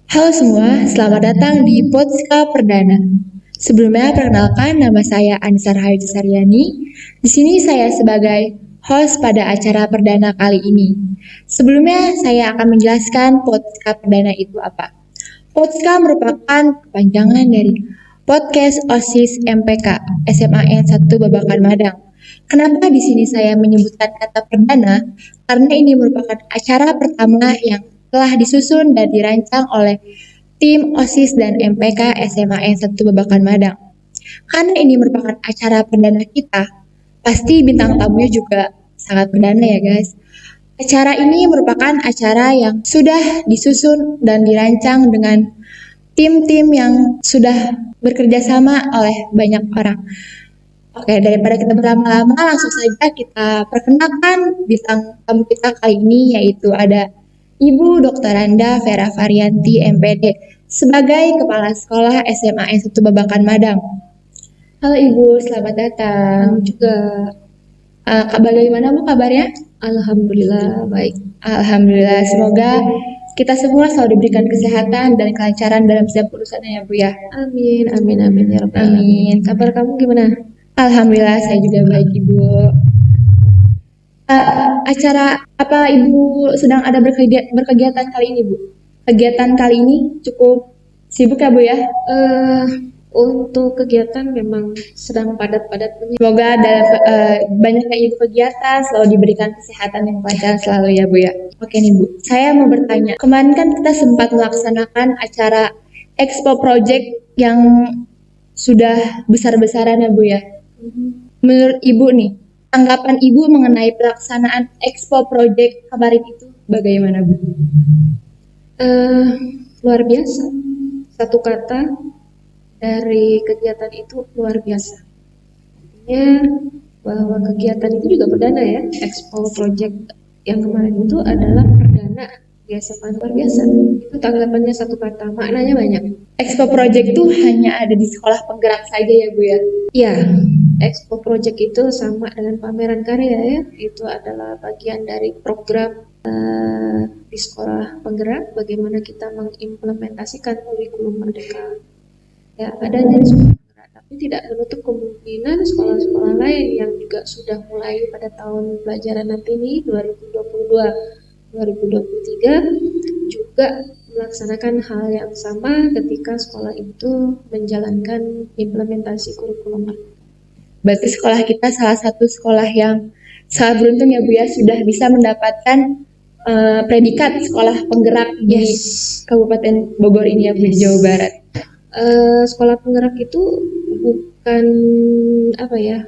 Halo semua, selamat datang di Podska Perdana. Sebelumnya, perkenalkan nama saya Anissa Rahayu Saryani. Di sini saya sebagai host pada acara perdana kali ini. Sebelumnya, saya akan menjelaskan Podska Perdana itu apa. Podska merupakan kepanjangan dari Podcast OSIS MPK SMAN 1 Babakan Madang. Kenapa di sini saya menyebutkan kata perdana? Karena ini merupakan acara pertama yang telah disusun dan dirancang oleh tim OSIS dan MPK SMAN 1 Babakan Madang. Karena ini merupakan acara perdana kita, pasti bintang tamunya juga sangat perdana ya guys. Acara ini merupakan acara yang sudah disusun dan dirancang dengan tim-tim yang sudah bekerja sama oleh banyak orang. Oke, daripada kita berlama-lama, langsung saja kita perkenalkan bintang tamu kita kali ini, yaitu ada Ibu Dr. Randa Vera Varianti MPD sebagai Kepala Sekolah SMAN 1 Babakan Madang. Halo Ibu, selamat datang. Juga Bagaimana Bu kabarnya? alhamdulillah baik. Alhamdulillah, semoga kita semua selalu diberikan kesehatan dan kelancaran dalam setiap urusannya ya Bu ya. Amin amin amin ya rabbal alamin. Amin. Kabar kamu gimana? Alhamdulillah saya juga baik Ibu. Acara apa Ibu sedang ada berkegiatan kali ini Bu? Kegiatan kali ini cukup sibuk ya Bu ya? Untuk kegiatan memang sedang padat-padatnya. Semoga dalam banyaknya Ibu kegiatan selalu diberikan kesehatan yang lancar selalu ya Bu ya. Oke nih Bu, saya mau bertanya. Kemarin kan kita sempat melaksanakan acara Expo Project yang sudah besar-besaran ya Bu ya. Menurut Ibu nih, tanggapan Ibu mengenai pelaksanaan Expo Project kemarin itu bagaimana Bu? Luar biasa. Satu kata dari kegiatan itu luar biasa. Artinya bahwa kegiatan itu juga perdana ya. Expo Project yang kemarin itu adalah perdana. Biasa kan luar biasa. Itu tanggapannya satu kata, maknanya banyak. Expo Project itu hanya ada di sekolah penggerak saja ya Bu ya? Iya, Expo Project itu sama dengan pameran karya ya. Itu adalah bagian dari program di sekolah penggerak, bagaimana kita mengimplementasikan kurikulum merdeka. Ya, adanya di sekolah penggerak, tapi tidak menutup kemungkinan sekolah-sekolah lain yang juga sudah mulai pada tahun pelajaran nanti nih 2022-2023 juga melaksanakan hal yang sama ketika sekolah itu menjalankan implementasi kurikulum merdeka. Berarti sekolah kita salah satu sekolah yang sangat beruntung ya Bu ya, sudah bisa mendapatkan predikat sekolah penggerak di Kabupaten Bogor ini ya Bu, di Jawa Barat. Sekolah penggerak itu bukan apa ya,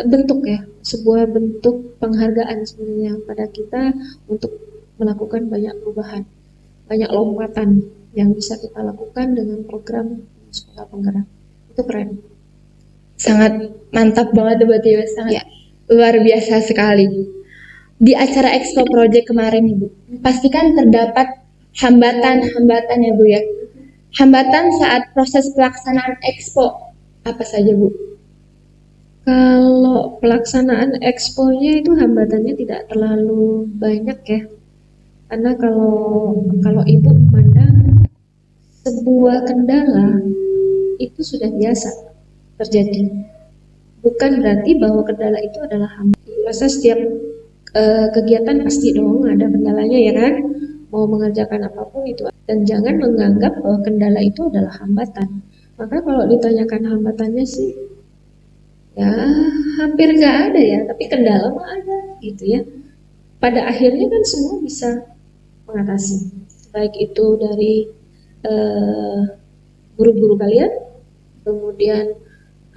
bentuk ya, sebuah bentuk penghargaan sebenarnya pada kita untuk melakukan banyak perubahan, banyak lompatan yang bisa kita lakukan dengan program sekolah penggerak. Itu keren. Sangat mantap banget berarti ya, sangat luar biasa sekali. Di acara Expo Project kemarin Ibu, pastikan terdapat hambatan-hambatan ya Bu ya. Hambatan saat proses pelaksanaan Expo apa saja Bu? Kalau pelaksanaan expo-nya itu hambatannya tidak terlalu banyak ya. Karena kalau Ibu memandang sebuah kendala itu sudah biasa terjadi. Bukan berarti bahwa kendala itu adalah hambatan. Masa setiap kegiatan pasti dong ada kendalanya ya kan? Mau mengerjakan apapun itu. Dan jangan menganggap bahwa kendala itu adalah hambatan. Maka kalau ditanyakan hambatannya sih ya hampir nggak ada ya, tapi kendala mah ada gitu ya. Pada akhirnya kan semua bisa mengatasi, baik itu dari guru-guru kalian, kemudian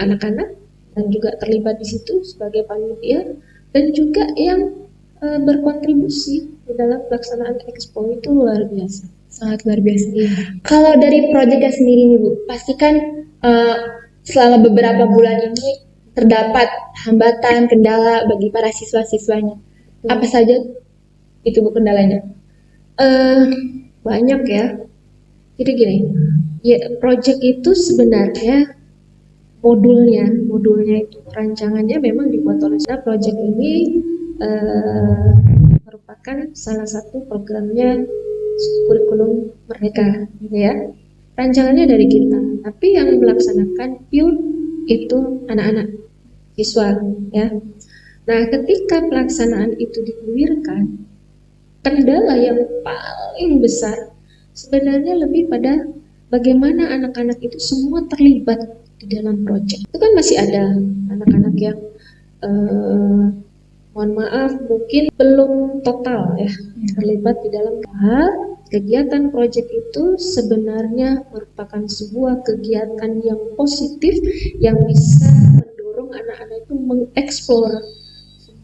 anak-anak dan juga terlibat di situ sebagai panitia, dan juga yang berkontribusi di dalam pelaksanaan expo itu luar biasa. Sangat luar biasa. Kalau dari proyeknya sendiri nih Bu, pastikan selama beberapa bulan ini terdapat hambatan, kendala bagi para siswa-siswanya. Apa saja itu Bu kendalanya? Banyak ya. Jadi gini, ya project itu sebenarnya modulnya itu rancangannya memang dibuat oleh saya. Project ini merupakan salah satu programnya kurikulum merdeka, gitu ya. Rancangannya dari kita, tapi yang melaksanakan pure itu anak-anak siswa, ya. Nah, ketika pelaksanaan itu digulirkan, kendala yang paling besar sebenarnya lebih pada bagaimana anak-anak itu semua terlibat di dalam proyek. Itu kan masih ada anak-anak yang mohon maaf mungkin belum total ya terlibat di dalam hal kegiatan proyek itu sebenarnya merupakan sebuah kegiatan yang positif yang bisa mendorong anak-anak itu mengeksplor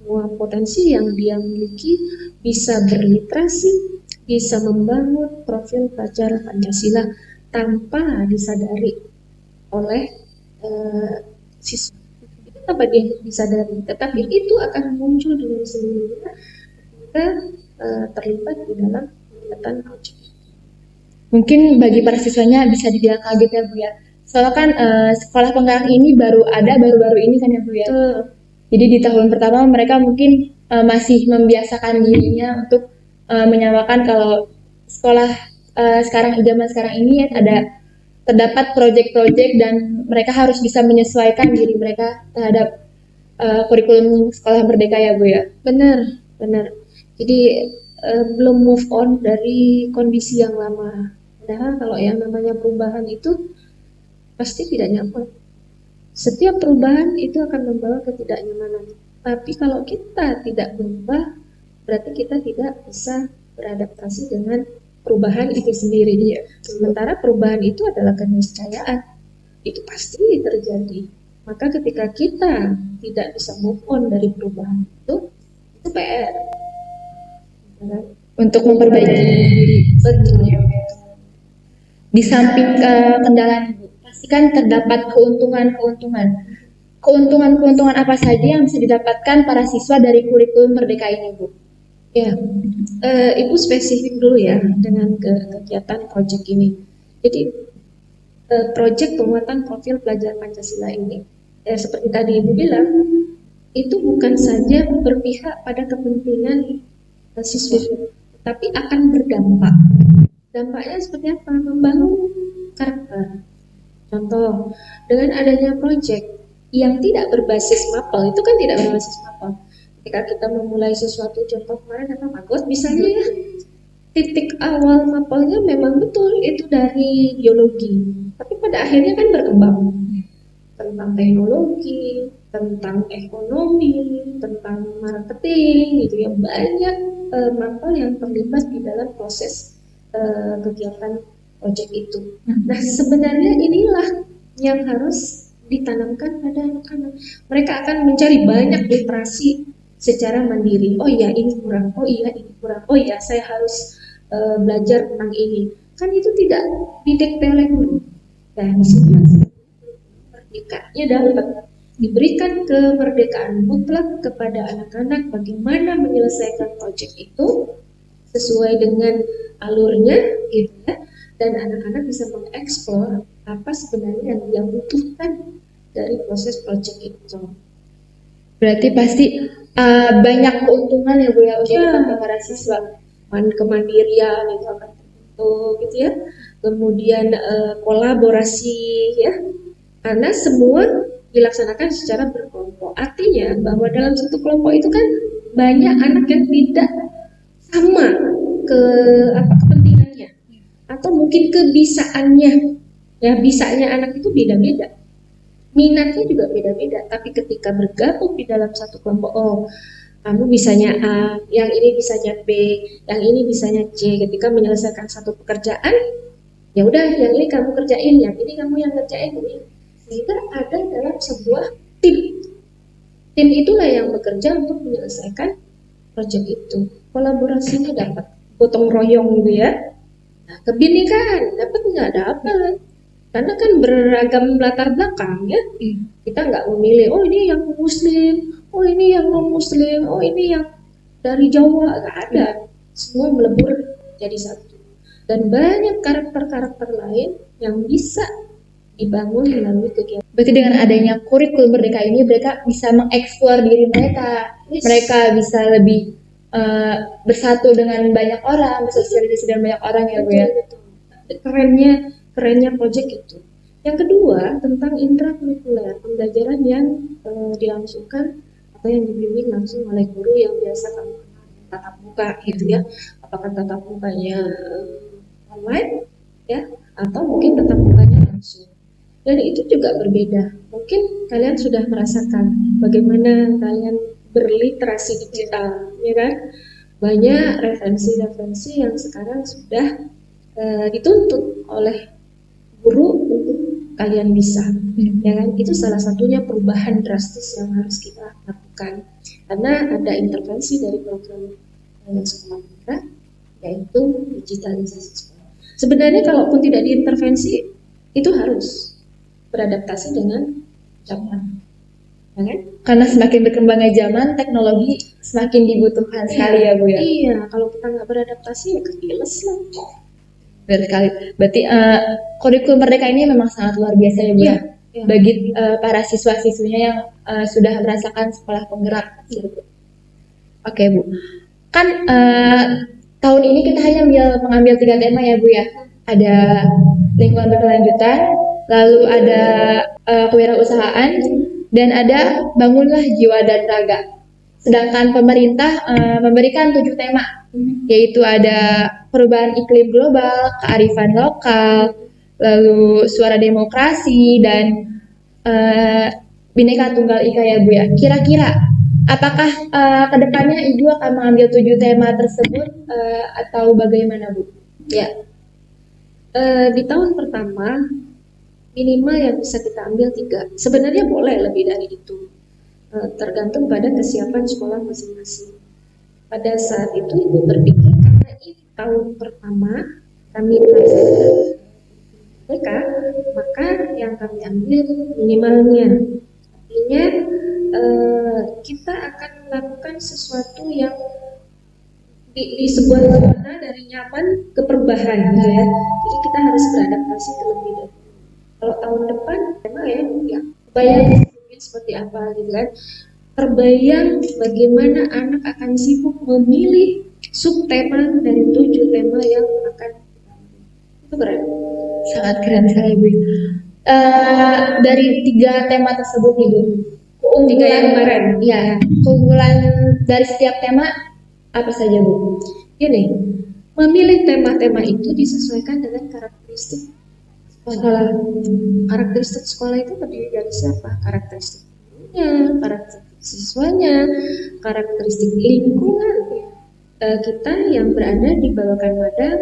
semua potensi yang dia miliki, bisa berliterasi, bisa membangun profil pelajar Pancasila tanpa disadari oleh siswa. Itu tanpa dia disadari, tetapi itu akan muncul dengan sendirinya ketika terlibat di dalam kegiatan proyek. Mungkin bagi para siswanya bisa dibilang kaget ya Bu ya. Soalnya kan sekolah penggerak ini baru-baru ini kan ya Bu ya. Jadi di tahun pertama mereka mungkin masih membiasakan dirinya untuk menyamakan kalau sekolah zaman sekarang ini terdapat proyek-proyek dan mereka harus bisa menyesuaikan diri mereka terhadap kurikulum sekolah merdeka ya Bu ya. Benar. Jadi belum move on dari kondisi yang lama. Padahal kalau yang namanya perubahan itu pasti tidak nyaman. Setiap perubahan itu akan membawa ketidaknyamanan. Tapi kalau kita tidak berubah, berarti kita tidak bisa beradaptasi dengan perubahan itu sendiri. Sementara perubahan itu adalah keniscayaan. Itu pasti terjadi. Maka ketika kita tidak bisa move on dari perubahan itu PR. Untuk memperbaiki diri. Betul. Di samping kendala Bu, pastikan terdapat keuntungan-keuntungan. Keuntungan-keuntungan apa saja yang bisa didapatkan para siswa dari kurikulum merdeka ini Bu? Ya, Ibu spesifik dulu ya dengan kegiatan proyek ini. Jadi proyek penguatan profil pelajar Pancasila ini, seperti tadi Ibu bilang, itu bukan saja berpihak pada kepentingan siswa, tapi akan berdampak. Dampaknya seperti apa? Membangun karakter. Contoh, dengan adanya proyek yang tidak berbasis mapel, itu kan tidak berbasis mapel. Ketika kita memulai sesuatu, contoh kemarin apa Maggot misalnya ya, titik awal mapelnya memang betul itu dari biologi, tapi pada akhirnya kan berkembang tentang teknologi, tentang ekonomi, tentang marketing, gitu ya, banyak mapel yang terlibat di dalam proses kegiatan proyek itu. Nah, sebenarnya inilah yang harus ditanamkan pada anak-anak. Mereka akan mencari banyak literasi secara mandiri. Oh iya ini kurang, oh iya ini kurang, oh iya saya harus belajar tentang ini. Kan itu tidak didikte oleh guru. Nah, di sini merdekanya dapat diberikan kemerdekaan mutlak kepada anak-anak bagaimana menyelesaikan proyek itu sesuai dengan alurnya gitu ya, dan anak-anak bisa mengeksplor apa sebenarnya yang dia butuhkan dari proses proyek itu. Berarti pasti banyak keuntungan ya Bu ya untuk para siswa. Kemandirian itu akan terbentuk gitu ya, kemudian kolaborasi ya, karena semua dilaksanakan secara berkelompok. Artinya bahwa dalam satu kelompok itu kan banyak anak yang tidak sama kepentingannya atau mungkin kebisaannya. Ya, bisanya anak itu beda-beda, minatnya juga beda-beda, tapi ketika bergabung di dalam satu kelompok, oh kamu bisanya A, yang ini bisanya B, yang ini bisanya C. Ketika menyelesaikan satu pekerjaan, ya udah yang ini kamu kerjain, yang ini kamu yang ngerjain ini. Sehingga ada dalam sebuah tim. Tim itulah yang bekerja untuk menyelesaikan proyek itu. Kolaborasinya dapat, gotong royong gitu ya. Nah, kebinekaan dapat nggak dapat? Karena kan beragam latar belakang ya. Kita nggak memilih, oh ini yang muslim, oh ini yang non muslim, oh ini yang dari Jawa, nggak ada. Semua melebur jadi satu. Dan banyak karakter-karakter lain yang bisa dibangun melalui kegiatan. Berarti dengan adanya kurikulum merdeka ini mereka bisa mengeksplor diri mereka. Mereka bisa lebih bersatu dengan banyak orang, bersosialisasi dengan banyak orang ya Bu ya. Betul. Kerennya project itu. Yang kedua tentang intrakurikuler, pembelajaran yang dilangsungkan atau yang dibimbing langsung oleh guru yang biasa kamu kenal tatap muka gitu ya. Apakah tatap mukanya online ya atau mungkin tatap mukanya langsung. Dan itu juga berbeda. Mungkin kalian sudah merasakan bagaimana kalian berliterasi digital, ya kan? Banyak referensi-referensi yang sekarang sudah dituntut oleh guru untuk kalian bisa, ya kan? Itu salah satunya perubahan drastis yang harus kita lakukan karena ada intervensi dari program sekolah kita, yaitu digitalisasi sekolah. Sebenarnya kalaupun tidak diintervensi, itu harus beradaptasi dengan zaman, ya kan? Karena semakin berkembangnya zaman, teknologi semakin dibutuhkan sekali ya Bu ya. Iya, kalau kita nggak beradaptasi ya kekiles lah. Benar sekali. Berarti kurikulum Merdeka ini memang sangat luar biasa ya Bu ya. Iya. Bagi para siswa-siswinya yang sudah merasakan sekolah penggerak. Oke Bu. Kan tahun ini kita hanya mengambil 3 tema ya Bu ya. Ada lingkungan berkelanjutan, lalu ada kewirausahaan, dan ada bangunlah jiwa dan raga. Sedangkan pemerintah memberikan 7 tema, yaitu ada perubahan iklim global, kearifan lokal, lalu suara demokrasi, dan Bhinneka Tunggal Ika ya Bu ya. Kira-kira apakah kedepannya Ibu akan mengambil 7 tema tersebut atau bagaimana Bu? Ya, di tahun pertama minimal yang bisa kita ambil 3. Sebenarnya boleh lebih dari itu, tergantung pada kesiapan sekolah masing-masing. Pada saat itu Ibu berpikir karena ini tahun pertama kami melaksanakan PK, maka yang kami ambil minimalnya. Artinya kita akan melakukan sesuatu yang di sebuah zona dari nyaman ke perubahan gitu ya. Jadi kita harus beradaptasi terlebih dahulu. Kalau tahun depan memang ya bayang seperti apa gitu kan. Terbayang bagaimana anak akan sibuk memilih subtema dari 7 tema yang akan kita ambil. Itu keren. Sangat keren sekali Bu. Dari 3 tema tersebut nih Bu, 3 yang kemarin. Ya, keunggulan dari setiap tema apa saja Bu? Gini, memilih tema-tema itu disesuaikan dengan karakteristik sekolah. Karakteristik sekolah itu terdiri dari siapa? Karakteristik gurunya, karakteristik siswanya, karakteristik lingkungan kita yang berada di Babakan Madang.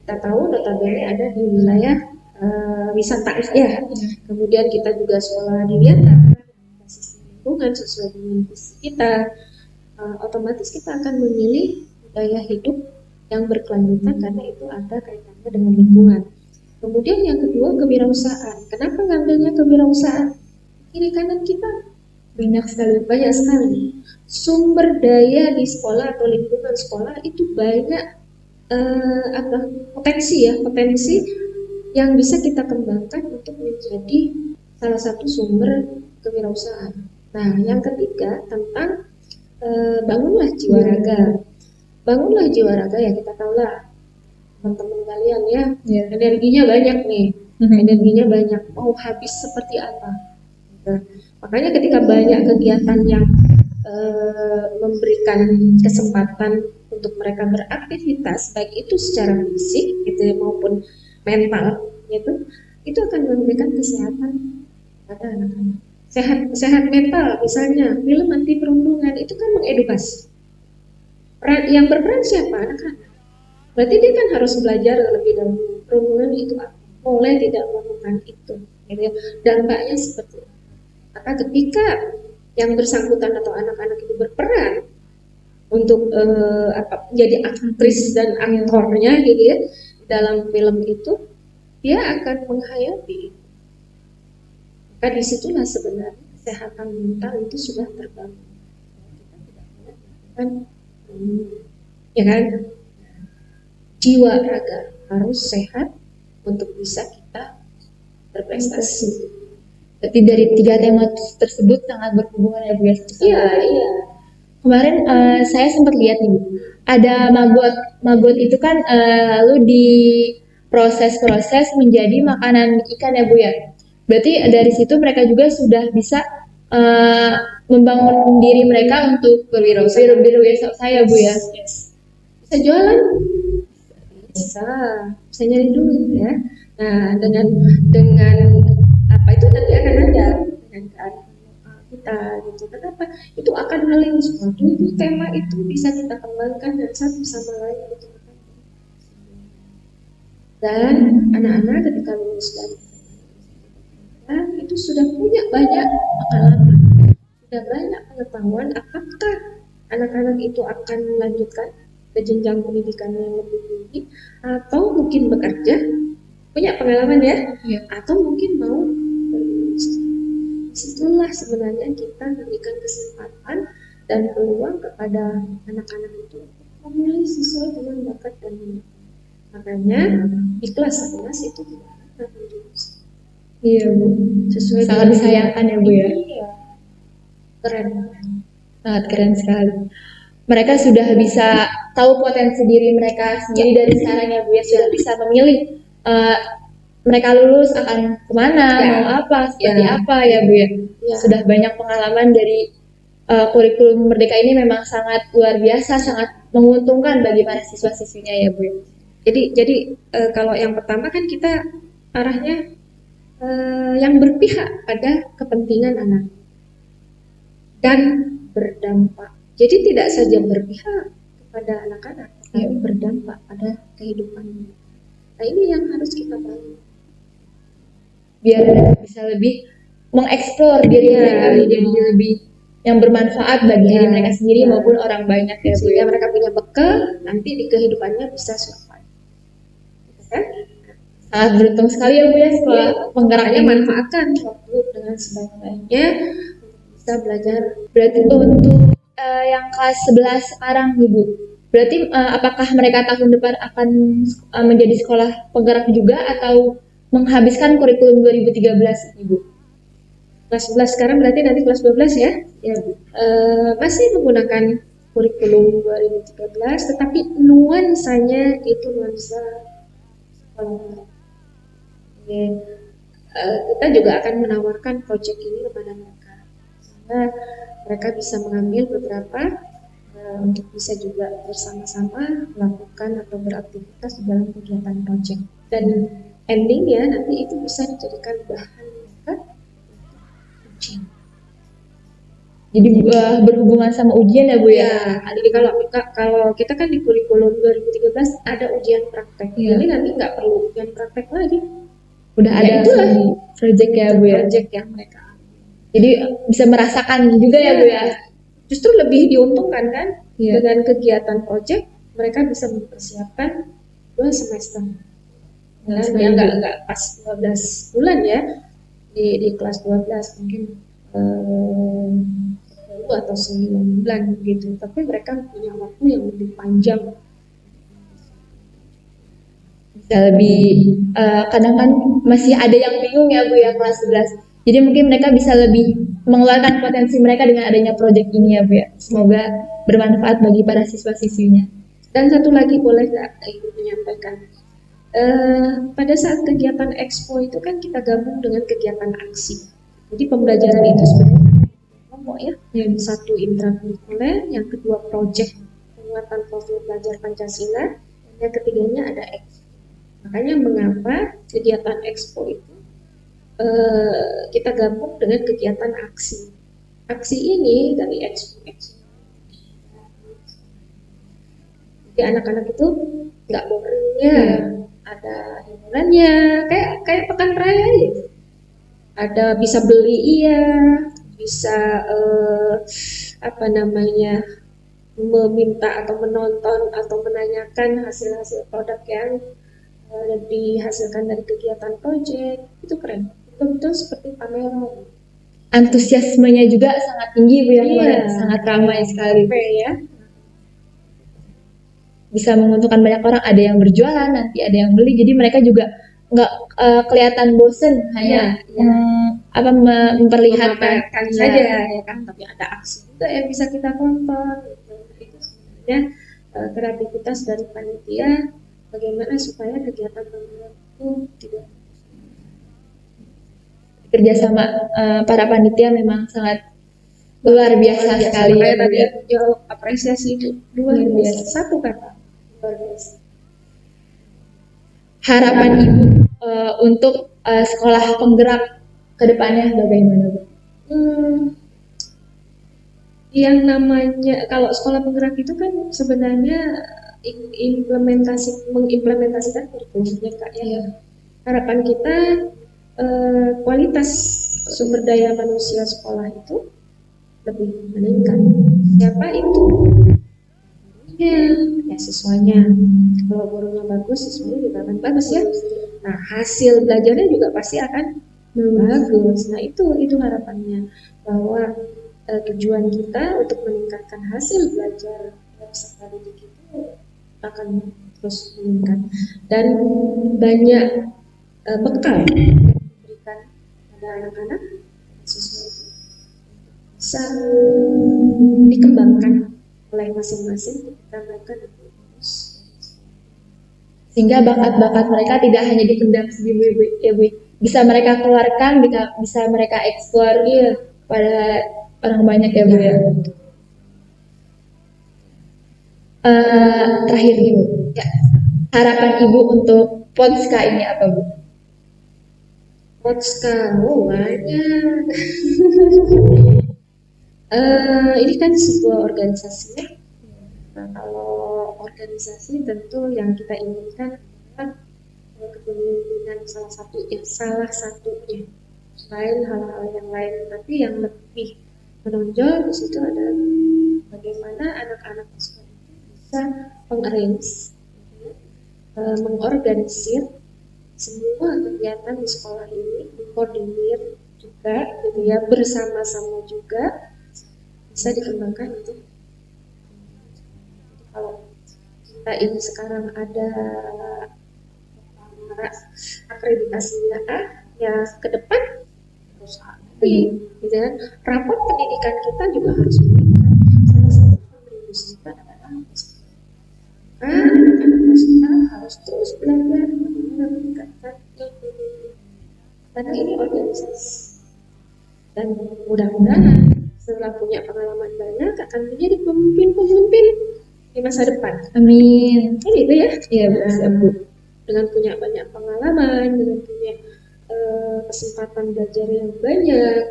Kita tahu notabene ada di wilayah wisata ya. Kemudian kita juga sekolah di Wiata, basis lingkungan sesuai dengan visi kita. Otomatis kita akan memilih gaya hidup yang berkelanjutan karena itu ada kaitannya dengan lingkungan. Kemudian yang kedua kewirausahaan. Kenapa ngambilnya kewirausahaan? Kiri kanan kita banyak sekali sumber daya di sekolah atau lingkungan sekolah itu banyak potensi yang bisa kita kembangkan untuk menjadi salah satu sumber kewirausahaan. Nah, yang ketiga tentang bangunlah jiwa raga. Bangunlah jiwa raga ya kita tahulah teman-teman kalian ya, energinya banyak nih, energinya banyak, mau habis seperti apa. Nah, makanya ketika banyak kegiatan yang memberikan kesempatan untuk mereka beraktivitas, baik itu secara fisik gitu ya, maupun mental, itu akan memberikan kesehatan pada anak-anak. Sehat mental misalnya film anti perundungan itu kan mengedukasi. Yang berperan siapa? Anak-anak. Berarti dia kan harus belajar lebih dahulu perundungan itu apa, mulai tidak melakukan itu gitu ya. Dampaknya seperti itu. Maka ketika yang bersangkutan atau anak-anak itu berperan untuk jadi aktris dan aktornya gitu ya dalam film itu, dia akan menghayati. Maka disitulah sebenarnya kesehatan mental itu sudah terbangun. Kita tidak boleh melakukan ya kan? Jiwa raga harus sehat untuk bisa kita berprestasi. Berarti dari 3 tema tersebut sangat berhubungan ya Bu ya? Iya. Kemarin saya sempat lihat nih Bu, ada maggot. Maggot itu kan lalu diproses-proses menjadi makanan ikan ya Bu ya. Berarti dari situ mereka juga sudah bisa eh, membangun diri mereka untuk berwirausaha ya Bu ya. Bisa jualan, bisa bisa nyari duit ya. Nah, dengan apa itu nanti akan ada dengan kearifan lokal kita gitu. Kenapa? Itu akan hal yang sesuatu itu tema itu bisa kita kembangkan dan satu sama lain gitu. Dan anak-anak ketika lulus dari itu sudah punya banyak pengalaman, sudah banyak pengetahuan. Apakah anak-anak itu akan melanjutkan ke jenjang pendidikan yang lebih tinggi atau mungkin bekerja, punya pengalaman ya, Iya. atau mungkin mau berlulus. Disitulah sebenarnya kita memberikan kesempatan dan peluang kepada anak-anak itu untuk memilih sesuai dengan bakat dan minat. Makanya di kelas 11 itu tidak ada penjurusan. Iya Bu. Sesuai Sangat dengan disayangkan ya Bu ya. Iya, keren. Sangat keren sekali. Mereka sudah bisa tahu potensi diri mereka sendiri dari sekarang ya Bu ya, sudah bisa memilih eh, mereka lulus akan kemana, Ya. mau apa, seperti Ya. apa ya Bu ya. Ya. Sudah banyak pengalaman dari kurikulum Merdeka ini memang sangat luar biasa, sangat menguntungkan bagi para siswa-siswinya ya Bu ya. Jadi kalau yang pertama kan kita arahnya yang berpihak pada kepentingan anak dan berdampak. Jadi tidak saja berpihak kepada anak-anak, tapi berdampak pada kehidupan mereka. Nah ini yang harus kita bangun. Biar bisa lebih mengeksplor diri mereka menjadi lebih yang bermanfaat bagi diri mereka sendiri maupun orang banyak ya Bu Sehingga ya. mereka punya bekal nanti di kehidupannya bisa survive. Gitu kan? Sangat beruntung sekali ya Bu ya sekolah penggerak Makanya ini. manfaatkan waktu dengan sebaik-baiknya untuk bisa belajar. Berarti untuk yang kelas 11 sekarang nih Bu, berarti apakah mereka tahun depan akan menjadi sekolah penggerak juga atau menghabiskan kurikulum 2013 ini Bu? Kelas 11 sekarang berarti nanti kelas 12 ya? Ya Bu. Masih menggunakan kurikulum 2013 tetapi nuansanya itu nuansa sekolah. Kita juga akan menawarkan proyek ini kepada mereka sehingga mereka bisa mengambil beberapa untuk bisa juga bersama-sama melakukan atau beraktivitas di dalam kegiatan proyek dan endingnya nanti itu bisa dijadikan bahan mereka untuk ujian. Jadi berhubungan sama ujian ya Bu ya? Jadi kalau kita kan di kurikulum 2013 ada ujian praktek. Iya. Jadi nanti nggak perlu ujian praktek lagi. Udah Ya, ada itulah. project ya Bu ya? Proyek yang mereka Jadi bisa merasakan juga ya Bu ya? justru lebih diuntungkan kan Iya. dengan kegiatan proyek mereka bisa mempersiapkan 2 semester. Nah, ya nggak pas 12 bulan ya di kelas 12 mungkin 10 atau 9 bulan gitu. Tapi mereka punya waktu yang lebih panjang. Bisa lebih kadang kan masih ada yang bingung ya Bu ya kelas 11. Jadi mungkin mereka bisa lebih mengeluarkan potensi mereka dengan adanya project ini ya Bu ya. Semoga bermanfaat bagi para siswa-siswinya. Dan satu lagi boleh nggak Ibu menyampaikan? Pada saat kegiatan expo itu kan kita gabung dengan kegiatan aksi. Jadi pembelajaran itu sebenarnya kelompok ya. Yang satu intrakurikuler, yang kedua proyek penguatan profil belajar Pancasila, dan yang ketiganya ada expo. Makanya mengapa kegiatan expo itu kita gabung dengan kegiatan aksi. Aksi ini dari expo. Jadi anak-anak itu nggak boring ya, ada hiburannya, kayak pekan raya gitu. Ada bisa beli iya, bisa meminta atau menonton atau menanyakan hasil-hasil produk yang dihasilkan dari kegiatan proyek. Itu keren, betul-betul seperti pameran. Antusiasmenya juga sangat tinggi Bu ya, Iya. sangat ramai sekali. Ya. Bisa menguntungkan banyak orang, ada yang berjualan, nanti ada yang beli, jadi mereka juga nggak kelihatan bosen hanya memperlihatkan memamerkan saja ya kan, tapi ada aksi juga yang bisa kita tonton gitu. Itu sebenarnya kreativitas dari panitia, bagaimana supaya kegiatan pemilihan itu tidak kerjasama para panitia memang sangat luar biasa sekali. Makanya tadi aku apresiasi itu luar biasa. Satu kata, luar biasa. Harapan Ibu untuk sekolah penggerak ke depannya bagaimana, Bu? Yang namanya kalau sekolah penggerak itu kan sebenarnya mengimplementasikan kurikulumnya Kak ya. Harapan kita kualitas sumber daya manusia sekolah itu lebih meningkat. Siapa itu? Ya siswanya. Kalau gurunya bagus, siswanya juga akan bagus ya. Nah, hasil belajarnya juga pasti akan bagus. Nah, itu harapannya, bahwa tujuan kita untuk meningkatkan hasil belajar peserta didik itu akan terus meningkat, dan banyak bekal diberikan pada anak-anak siswa itu bisa dikembangkan oleh masing-masing ketika mereka lulus, sehingga bakat-bakat mereka tidak hanya dipendam sendiri, ya Bu, bisa mereka keluarkan, bisa mereka eksplor pada orang banyak ya Bu ya. Terakhir Ibu, harapan Ibu untuk Potska ini apa Bu? Potska, banyak. Ini kan sebuah organisasi ya. Nah, kalau organisasi tentu yang kita inginkan adalah kepemimpinan salah satunya, selain hal-hal yang lain, tapi yang lebih menonjol di situ adalah bagaimana anak-anak sekolah itu bisa mengorganisir semua kegiatan di sekolah ini, mengkoordinir juga, gitu ya, bersama-sama juga bisa dikembangkan itu. Kalau kita ini sekarang ada akreditasinya A, ya ke depan harus A, gitu kan. Rapor pendidikan kita juga harus meningkat. Salah satu kontribusi kita adalah anak-anak kita harus terus belajar bagaimana meningkatkan ilmu, karena ini organisasi, dan mudah-mudahan setelah punya pengalaman banyak akan menjadi pemimpin di masa depan. Amin. Kan itu ya? Iya Bu. Dengan punya banyak pengalaman, dengan punya kesempatan belajar yang banyak,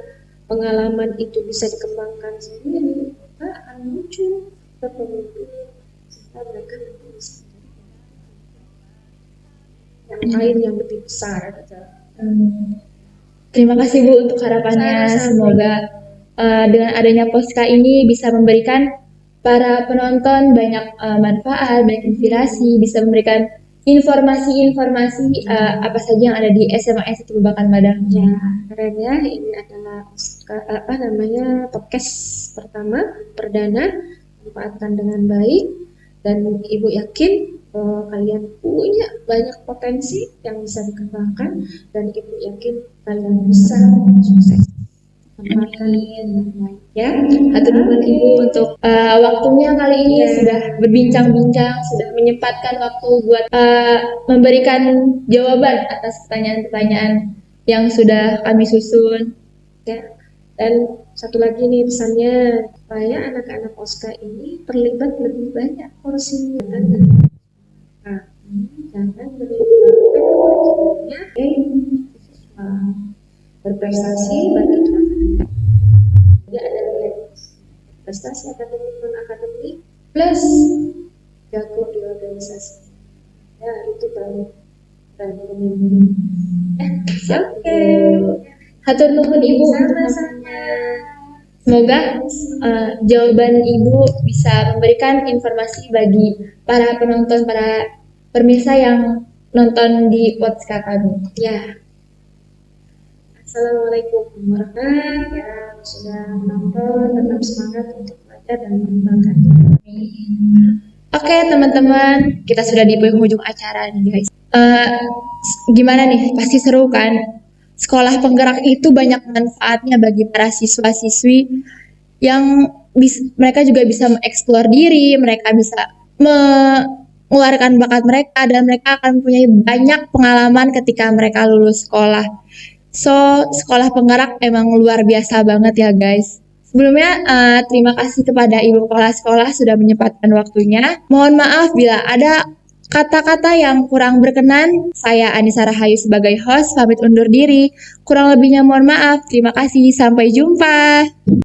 pengalaman itu bisa dikembangkan sendiri, maka akan muncul kepemimpinan serta mereka bisa yang lain yang lebih besar. Terima kasih Bu untuk harapannya. Semoga dengan adanya Potska ini bisa memberikan para penonton banyak manfaat, banyak inspirasi, bisa memberikan informasi-informasi apa saja yang ada di SMA 1 Babakan Madang. Ya, keren ya. Ini adalah podcast pertama perdana, manfaatkan dengan baik, dan Ibu yakin kalian punya banyak potensi yang bisa dikembangkan, dan Ibu yakin kalian bisa sukses. Ya, hatur nuhun Ibu untuk waktunya kali ini sudah berbincang-bincang, sudah menyempatkan waktu buat memberikan jawaban atas pertanyaan-pertanyaan yang sudah kami susun. Ya, dan satu lagi nih pesannya, supaya anak-anak Oska ini terlibat lebih banyak porsinya kan. Nah, jangan menimbulkan kewajibannya berprestasi bagi anak-anak. Dia ada nilai prestasi akademik non akademik plus jago di organisasi. Ya, itu baru pemimpin. Oke. Hatur nuhun Ibu. Sama-sama. Semoga jawaban Ibu bisa memberikan informasi bagi para penonton, para pemirsa yang nonton di podcast kami. Ya. Assalamualaikum warahmatullahi wabarakatuh. Ya, sudah menonton, tetap semangat untuk belajar dan mengembangkan. Oke teman-teman, kita sudah di penghujung acara nih guys. Eh, Gimana nih? Pasti seru kan? Sekolah penggerak itu banyak manfaatnya bagi para siswa-siswi yang mereka juga bisa mengeksplor diri, mereka bisa mengeluarkan bakat mereka dan mereka akan punya banyak pengalaman ketika mereka lulus sekolah. So, sekolah penggerak emang luar biasa banget ya guys. Sebelumnya, terima kasih kepada Ibu Kepala Sekolah sudah menyempatkan waktunya. Mohon maaf bila ada kata-kata yang kurang berkenan. Saya Anissa Rahayu sebagai host, pamit undur diri. Kurang lebihnya mohon maaf. Terima kasih, sampai jumpa.